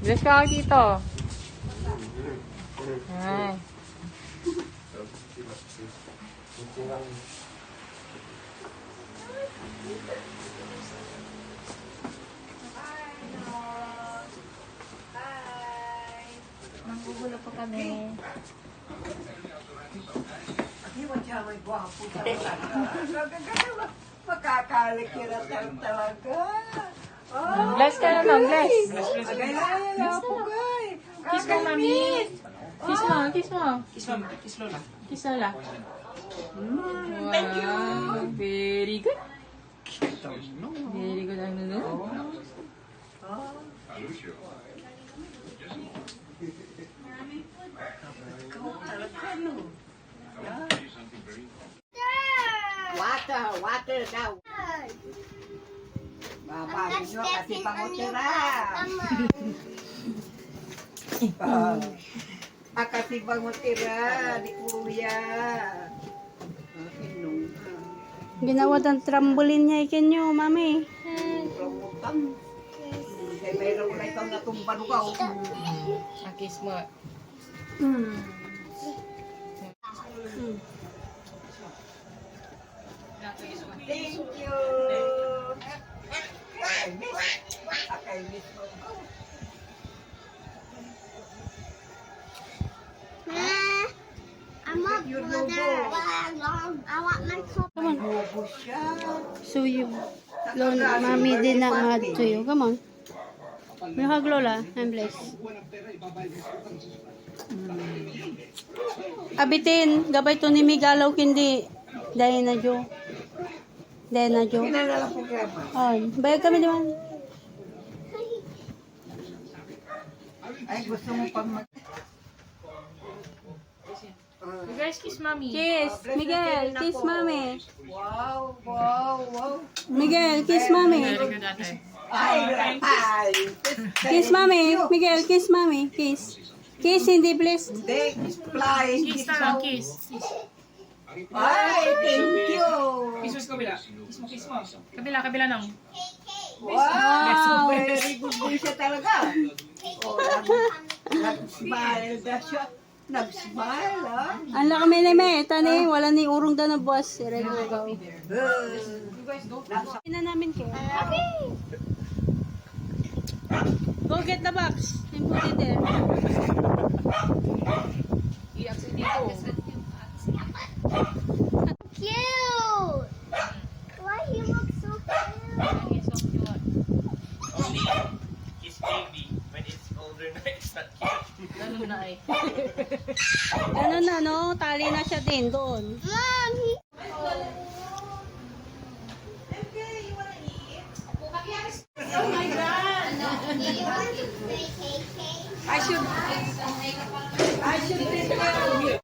Bless ka ako dito. Ay. Manggugulo po kami. Hindi mo siya may gwapo talaga. Makakalikira talaga. Oh, Bless ka naman, bless. agay-agay po, guy. Kiss mo, mami. Kiss mo, kiss mo. Kiss Lola. Kiss Lola. Thank you. Very good. Very good ang nuno. Water daw. Babagin nyo kasi pangutira. Kasi pangutira ni Kuya. Ginawa ng trampoline niya ikin nyo, mami. Kaya mayroon ko na itong natumban ko. Ang kiss mo. Thank you. Akay-miss mo. I'm up Your for logo. I want my cup. Come on. Bobo siya. Suyo. Lola, mami din na nga suyo. Come on. You hug Lola. I'm blessed. Abitin. Gabay to ni Migalaw kindi. Dahil na Jo. Dahil na Jo. Pinalala po kaya ba? On. Bayag kami naman. Ay, gusto mo pang mag... You guys kiss mommy. Kiss. Miguel. Kiss mami. Wow, wow, wow. Miguel. Kiss mami. Very good ate. Ay, ay. Kiss mami. Miguel. Kiss mami. Kiss. Kiss hindi please. Hindi, flying Kiss kiss na daw. lang, kiss. Ay, thank you. Kiss mo sa kabila. Kiss mo, kiss mo. Kabila, kabila nang. Wow, very good din siya talaga. Oh, nag-smile na siya. Nag-smile, ah. Ang laki may leme. Tani. Wala ni urong daw na boss. Red mo gaw. Nasa Na namin kayo. Go get the box and put it there. Iyak si dito. Cute. Why he looks so cute? He's so cute. Only his baby when it's older na it's not cute. Lalo na ay. Ano na no? Tali na siya din doon. Mom, he. I should